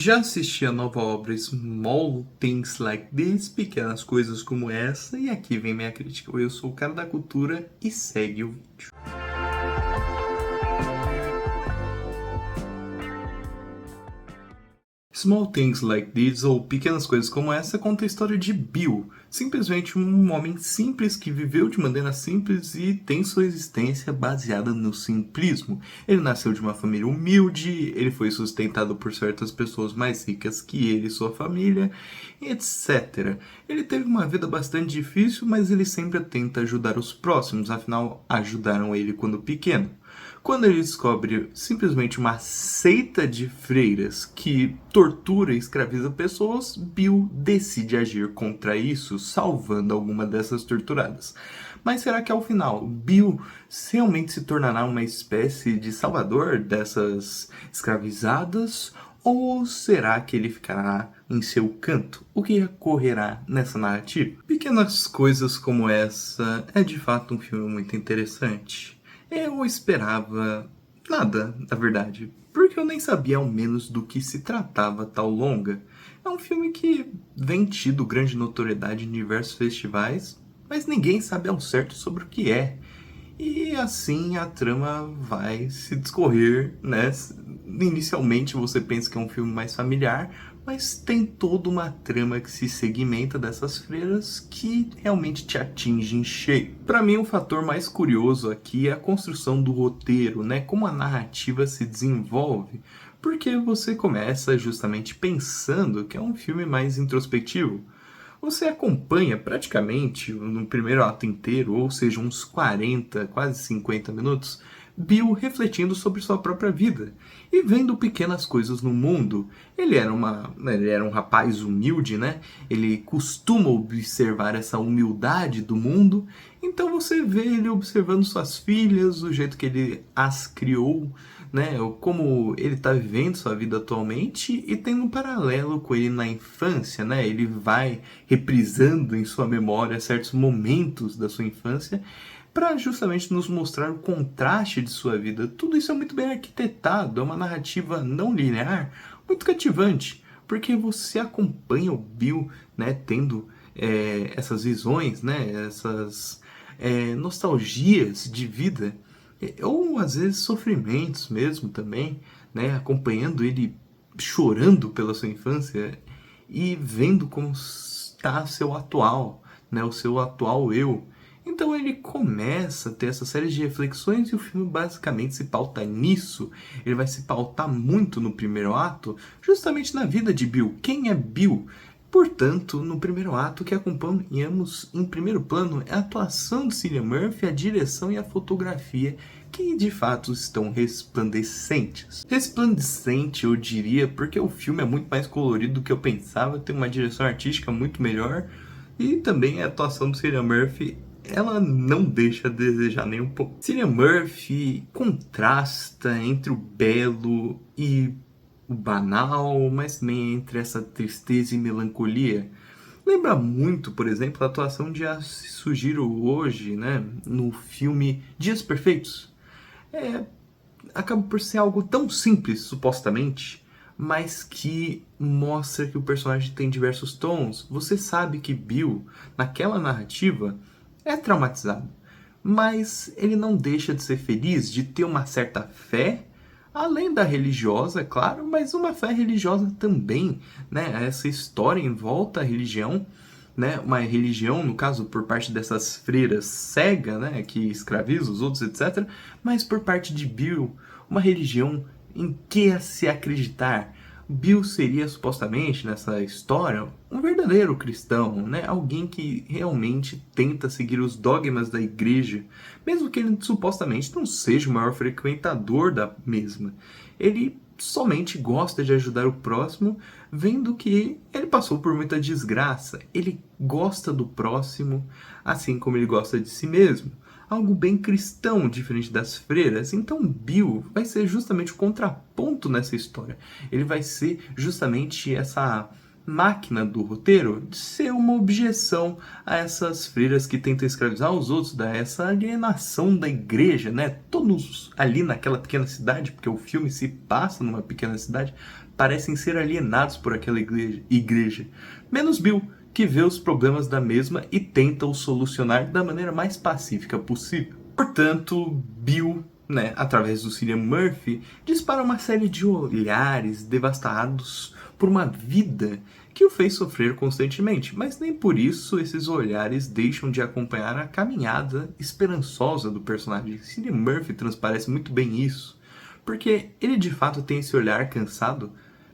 Já assisti a nova obra Small Things Like This, Pequenas Coisas Como Essa, e aqui vem minha crítica. Eu sou o cara da cultura e segue o vídeo. Small Things Like This, ou Pequenas Coisas Como Essa, conta a história de Bill, simplesmente um homem simples que viveu de maneira simples e tem sua existência baseada no simplismo. Ele nasceu de uma família humilde, ele foi sustentado por certas pessoas mais ricas que ele e sua família, etc. Ele teve uma vida bastante difícil, mas ele sempre tenta ajudar os próximos, afinal ajudaram ele quando pequeno. Quando ele descobre simplesmente uma seita de freiras que tortura e escraviza pessoas, Bill decide agir contra isso, salvando alguma dessas torturadas. Mas será que ao final, Bill realmente se tornará uma espécie de salvador dessas escravizadas? Ou será que ele ficará em seu canto? O que ocorrerá nessa narrativa? Pequenas Coisas Como Essa é de fato um filme muito interessante. Eu esperava nada, na verdade, porque eu nem sabia ao menos do que se tratava tal longa. É um filme que vem tido grande notoriedade em diversos festivais, mas ninguém sabe ao certo sobre o que é. E assim a trama vai se discorrer, né? Inicialmente você pensa que é um filme mais familiar, mas tem toda uma trama que se segmenta dessas freiras que realmente te atinge em cheio. Para mim, o fator mais curioso aqui é a construção do roteiro, né? Como a narrativa se desenvolve, porque você começa justamente pensando que é um filme mais introspectivo. Você acompanha praticamente no primeiro ato inteiro, ou seja, uns 40, quase 50 minutos, Bill refletindo sobre sua própria vida e vendo pequenas coisas no mundo. Ele era um rapaz humilde, né? Ele costuma observar essa humildade do mundo. Então você vê ele observando suas filhas, o jeito que ele as criou, né? Como ele está vivendo sua vida atualmente e tem um paralelo com ele na infância, né? Ele vai reprisando em sua memória certos momentos da sua infância para justamente nos mostrar o contraste de sua vida. Tudo isso é muito bem arquitetado, é uma narrativa não linear, muito cativante, porque você acompanha o Bill, né, tendo essas visões, né, essas nostalgias de vida, ou às vezes sofrimentos mesmo também, né, acompanhando ele chorando pela sua infância e vendo como está seu atual, né, o seu atual eu. Então ele começa a ter essa série de reflexões e o filme basicamente se pauta nisso. Ele vai se pautar muito no primeiro ato, justamente na vida de Bill. Quem é Bill? Portanto, no primeiro ato, o que acompanhamos em primeiro plano é a atuação de Cillian Murphy, a direção e a fotografia, que de fato estão resplandecentes. Resplandecente, eu diria, porque o filme é muito mais colorido do que eu pensava, tem uma direção artística muito melhor, e também a atuação do Cillian Murphy, ela não deixa a desejar nem um pouco. Cillian Murphy contrasta entre o belo e o banal, mas também entre essa tristeza e melancolia. Lembra muito, por exemplo, a atuação de Sugiro hoje, né, no filme Dias Perfeitos. Acaba por ser algo tão simples, supostamente, mas que mostra que o personagem tem diversos tons. Você sabe que Bill, naquela narrativa, é traumatizado, mas ele não deixa de ser feliz, de ter uma certa fé, além da religiosa, é claro, mas uma fé religiosa também, né? Essa história em volta à religião, né? Uma religião, no caso, por parte dessas freiras cega, né? Que escraviza os outros, etc. Mas por parte de Bill, uma religião em que se acreditar. Bill seria supostamente nessa história um verdadeiro cristão, né? Alguém que realmente tenta seguir os dogmas da igreja, mesmo que ele supostamente não seja o maior frequentador da mesma. Ele somente gosta de ajudar o próximo, vendo que ele passou por muita desgraça. Ele gosta do próximo, assim como ele gosta de si mesmo. Algo bem cristão, diferente das freiras. Então Bill vai ser justamente o contraponto nessa história. Ele vai ser justamente essa máquina do roteiro de ser uma objeção a essas freiras que tentam escravizar os outros, dar essa alienação da igreja, né? Todos ali naquela pequena cidade, porque o filme se passa numa pequena cidade, parecem ser alienados por aquela igreja, menos Bill, que vê os problemas da mesma e tenta os solucionar da maneira mais pacífica possível. Portanto, Bill, né, através do Cillian Murphy, dispara uma série de olhares devastados por uma vida que o fez sofrer constantemente, mas nem por isso esses olhares deixam de acompanhar a caminhada esperançosa do personagem. Cillian Murphy transparece muito bem isso, porque ele de fato tem esse olhar cansado,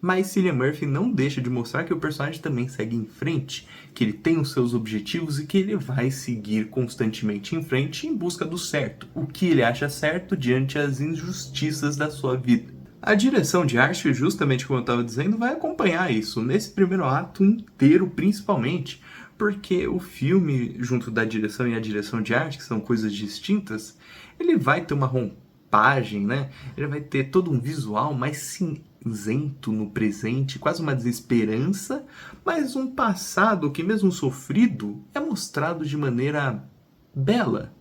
mas Cillian Murphy não deixa de mostrar que o personagem também segue em frente, que ele tem os seus objetivos e que ele vai seguir constantemente em frente em busca do certo, o que ele acha certo diante as injustiças da sua vida. A direção de arte, justamente como eu estava dizendo, vai acompanhar isso, nesse primeiro ato inteiro principalmente, porque o filme, junto da direção e a direção de arte, que são coisas distintas, ele vai ter uma roupagem, né? Ele vai ter todo um visual mais cinzento no presente, quase uma desesperança, mas um passado que, mesmo sofrido, é mostrado de maneira bela,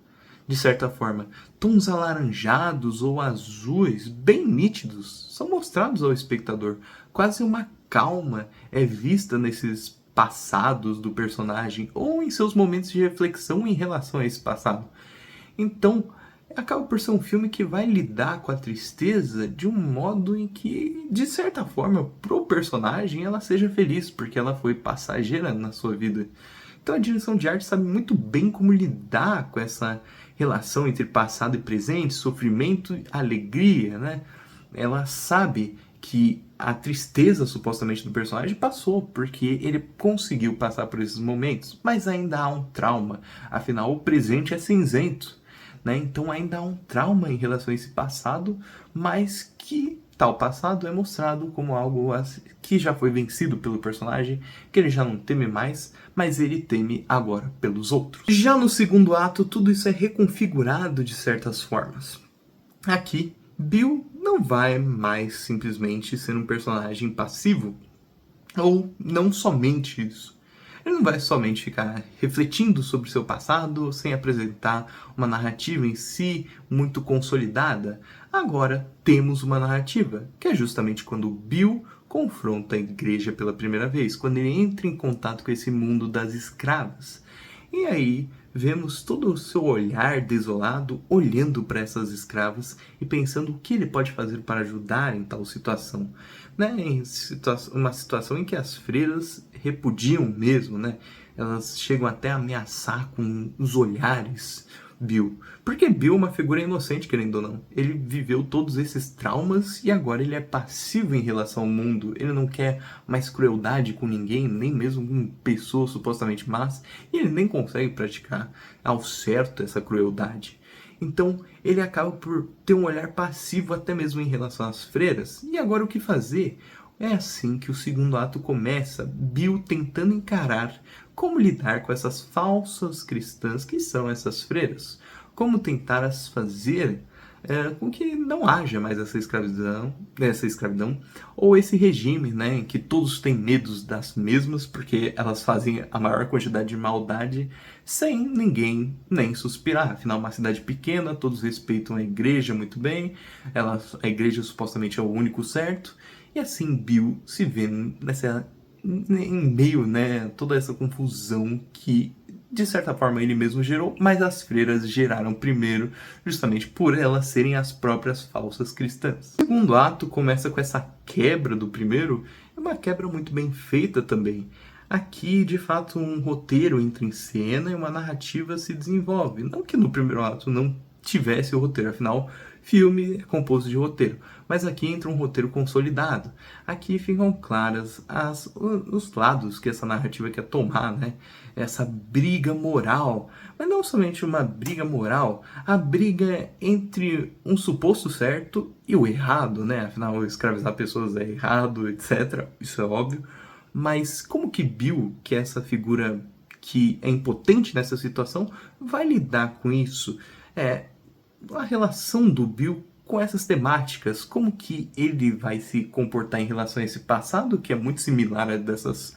de certa forma. Tons alaranjados ou azuis, bem nítidos, são mostrados ao espectador. Quase uma calma é vista nesses passados do personagem ou em seus momentos de reflexão em relação a esse passado. Então, acaba por ser um filme que vai lidar com a tristeza de um modo em que, de certa forma, pro personagem ela seja feliz, porque ela foi passageira na sua vida. Então a direção de arte sabe muito bem como lidar com essa relação entre passado e presente, sofrimento e alegria, né? Ela sabe que a tristeza supostamente do personagem passou, porque ele conseguiu passar por esses momentos, mas ainda há um trauma, afinal o presente é cinzento. Né? Então ainda há um trauma em relação a esse passado, mas que tal passado é mostrado como algo que já foi vencido pelo personagem, que ele já não teme mais, mas ele teme agora pelos outros. Já no segundo ato, tudo isso é reconfigurado de certas formas. Aqui, Bill não vai mais simplesmente ser um personagem passivo, ou não somente isso. Ele não vai somente ficar refletindo sobre seu passado sem apresentar uma narrativa em si muito consolidada. Agora temos uma narrativa, que é justamente quando Bill confronta a igreja pela primeira vez, quando ele entra em contato com esse mundo das escravas. E aí vemos todo o seu olhar desolado olhando para essas escravas e pensando o que ele pode fazer para ajudar em tal situação. Né? Uma situação em que as freiras repudiam mesmo, né? Elas chegam até a ameaçar com os olhares Bill. Porque Bill é uma figura inocente, querendo ou não. Ele viveu todos esses traumas e agora ele é passivo em relação ao mundo. Ele não quer mais crueldade com ninguém, nem mesmo com pessoas supostamente más. E ele nem consegue praticar ao certo essa crueldade. Então ele acaba por ter um olhar passivo até mesmo em relação às freiras. E agora o que fazer? É assim que o segundo ato começa, Bill tentando encarar como lidar com essas falsas cristãs que são essas freiras. Como tentar as fazer com que não haja mais essa escravidão ou esse regime, né, em que todos têm medos das mesmas porque elas fazem a maior quantidade de maldade sem ninguém nem suspirar. Afinal, uma cidade pequena, todos respeitam a igreja muito bem, a igreja supostamente é o único certo, e assim Bill se vê em meio, né, toda essa confusão que de certa forma ele mesmo gerou, mas as freiras geraram primeiro, justamente por elas serem as próprias falsas cristãs. O segundo ato começa com essa quebra do primeiro, é uma quebra muito bem feita também. Aqui, de fato, um roteiro entra em cena e uma narrativa se desenvolve. Não que no primeiro ato não tivesse o roteiro, afinal, filme é composto de roteiro. Mas aqui entra um roteiro consolidado. Aqui ficam claras os lados que essa narrativa quer tomar, né? Essa briga moral. Mas não somente uma briga moral, a briga entre um suposto certo e o errado, né? Afinal, escravizar pessoas é errado, etc. Isso é óbvio. Mas como que Bill, que é essa figura que é impotente nessa situação, vai lidar com isso? A relação do Bill com essas temáticas, como que ele vai se comportar em relação a esse passado, que é muito similar a dessas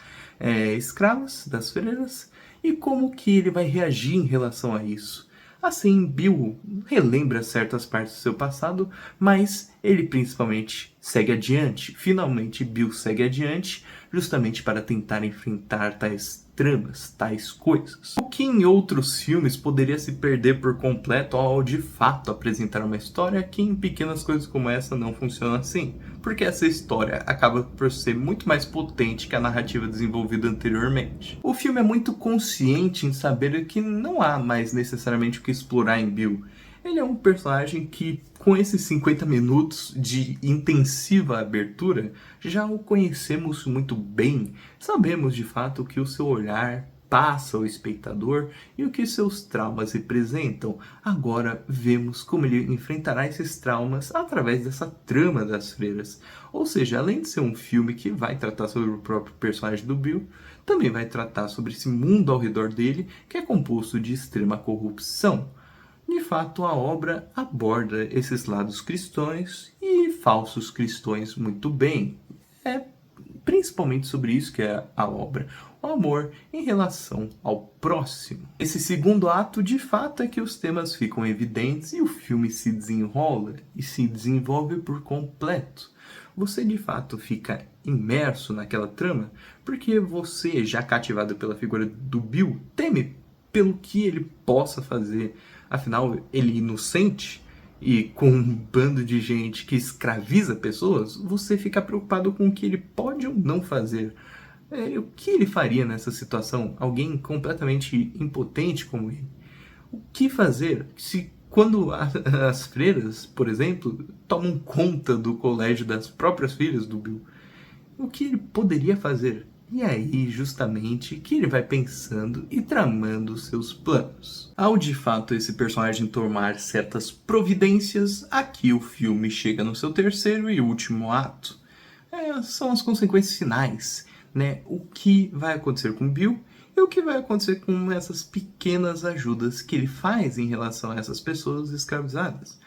escravas, das freiras, e como que ele vai reagir em relação a isso. Assim, Bill relembra certas partes do seu passado, mas ele principalmente segue adiante. Finalmente, Bill segue adiante, justamente para tentar enfrentar tais tramas, tais coisas. O que em outros filmes poderia se perder por completo ao de fato apresentar uma história, aqui em Pequenas Coisas Como Essa não funciona assim, porque essa história acaba por ser muito mais potente que a narrativa desenvolvida anteriormente. O filme é muito consciente em saber que não há mais necessariamente o que explorar em Bill. Ele é um personagem que, com esses 50 minutos de intensiva abertura, já o conhecemos muito bem. Sabemos de fato que o seu olhar passa ao espectador e o que seus traumas representam. Agora vemos como ele enfrentará esses traumas através dessa trama das freiras. Ou seja, além de ser um filme que vai tratar sobre o próprio personagem do Bill, também vai tratar sobre esse mundo ao redor dele, que é composto de extrema corrupção. De fato, a obra aborda esses lados cristãos e falsos cristãos muito bem. É principalmente sobre isso que é a obra, o amor em relação ao próximo. Esse segundo ato, de fato, é que os temas ficam evidentes e o filme se desenrola e se desenvolve por completo. Você, de fato, fica imerso naquela trama porque você, já cativado pela figura do Bill, teme pelo que ele possa fazer. Afinal, ele é inocente e com um bando de gente que escraviza pessoas, você fica preocupado com o que ele pode ou não fazer. O que ele faria nessa situação? Alguém completamente impotente como ele. O que fazer se quando as freiras, por exemplo, tomam conta do colégio das próprias filhas do Bill? O que ele poderia fazer? E aí, justamente, que ele vai pensando e tramando seus planos. Ao de fato esse personagem tomar certas providências, aqui o filme chega no seu terceiro e último ato. São as consequências finais, né? O que vai acontecer com Bill e o que vai acontecer com essas pequenas ajudas que ele faz em relação a essas pessoas escravizadas.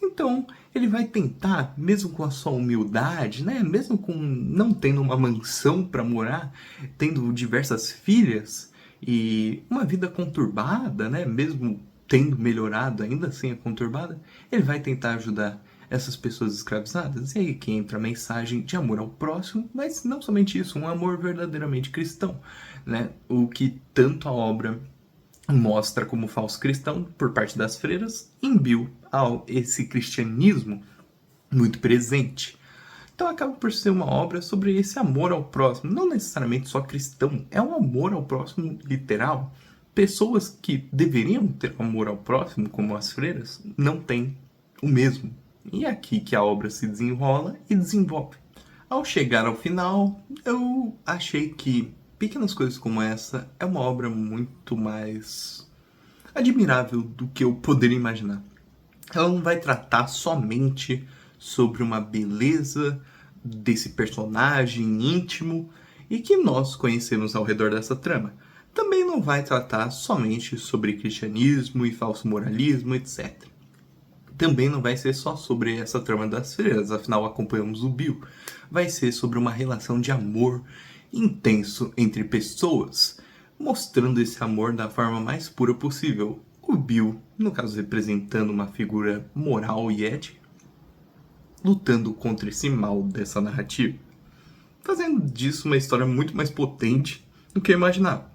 Então, ele vai tentar, mesmo com a sua humildade, né? Mesmo com não tendo uma mansão para morar, tendo diversas filhas e uma vida conturbada, né? Mesmo tendo melhorado, ainda assim é conturbada, ele vai tentar ajudar essas pessoas escravizadas. E aí que entra a mensagem de amor ao próximo, mas não somente isso, um amor verdadeiramente cristão, né? O que tanto a obra mostra como falso cristão por parte das freiras, em Bill esse cristianismo muito presente. Então acaba por ser uma obra sobre esse amor ao próximo, não necessariamente só cristão, é um amor ao próximo literal. Pessoas que deveriam ter amor ao próximo, como as freiras, não têm o mesmo. E é aqui que a obra se desenrola e desenvolve. Ao chegar ao final, eu achei que Pequenas Coisas Como Essa é uma obra muito mais admirável do que eu poderia imaginar. Ela não vai tratar somente sobre uma beleza desse personagem íntimo e que nós conhecemos ao redor dessa trama. Também não vai tratar somente sobre cristianismo e falso moralismo, etc. Também não vai ser só sobre essa trama das freiras, afinal acompanhamos o Bill. Vai ser sobre uma relação de amor intenso entre pessoas, mostrando esse amor da forma mais pura possível. O Bill, no caso representando uma figura moral e ética, lutando contra esse mal dessa narrativa, fazendo disso uma história muito mais potente do que eu imaginava.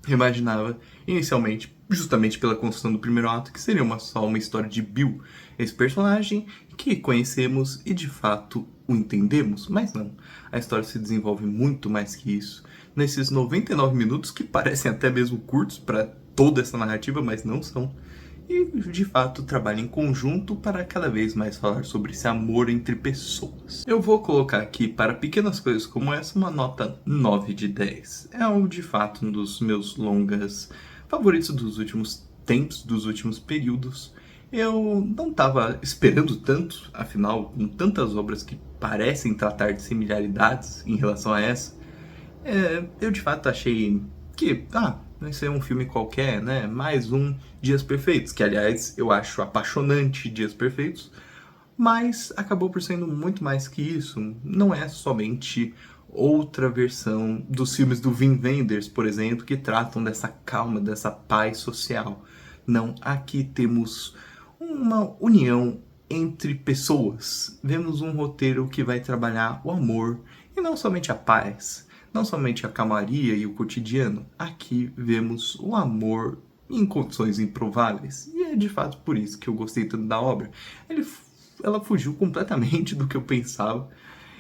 Eu imaginava, inicialmente, justamente pela construção do primeiro ato, que seria só uma história de Bill, esse personagem que conhecemos e de fato o entendemos, mas não. A história se desenvolve muito mais que isso. Nesses 99 minutos, que parecem até mesmo curtos para toda essa narrativa, mas não são. E de fato trabalha em conjunto para cada vez mais falar sobre esse amor entre pessoas. Eu vou colocar aqui para Pequenas Coisas Como Essa uma nota 9 de 10. É de fato um dos meus longas favoritos dos últimos tempos, dos últimos períodos. Eu não estava esperando tanto, afinal, com tantas obras que parecem tratar de similaridades em relação a essa, eu de fato achei que, vai ser um filme qualquer, né? Mais um Dias Perfeitos, que aliás eu acho apaixonante Dias Perfeitos, mas acabou por sendo muito mais que isso. Não é somente outra versão dos filmes do Wim Wenders, por exemplo, que tratam dessa calma, dessa paz social. Não, aqui temos uma união entre pessoas. Vemos um roteiro que vai trabalhar o amor e não somente a paz, não somente a calmaria e o cotidiano. Aqui vemos o amor em condições improváveis. E é de fato por isso que eu gostei tanto da obra. Ela fugiu completamente do que eu pensava.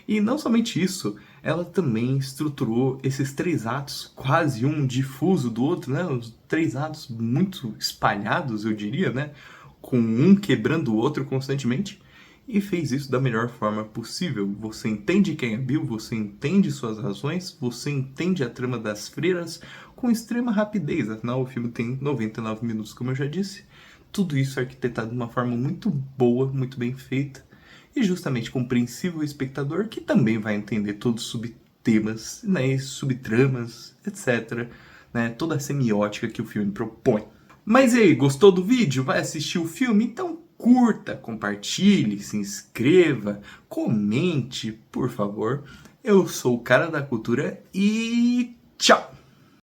E não somente isso, ela também estruturou esses 3 atos, quase um difuso do outro, né? Os 3 atos muito espalhados, eu diria, né? Com um quebrando o outro constantemente. E fez isso da melhor forma possível. Você entende quem é Bill, você entende suas razões, você entende a trama das freiras com extrema rapidez. Afinal, o filme tem 99 minutos, como eu já disse. Tudo isso é arquitetado de uma forma muito boa, muito bem feita e justamente compreensível ao espectador, que também vai entender todos os subtemas, né, subtramas, etc. Né, toda a semiótica que o filme propõe. Mas e aí, gostou do vídeo? Vai assistir o filme? Então curta, compartilhe, se inscreva, comente, por favor. Eu sou o Cara da Cultura e tchau!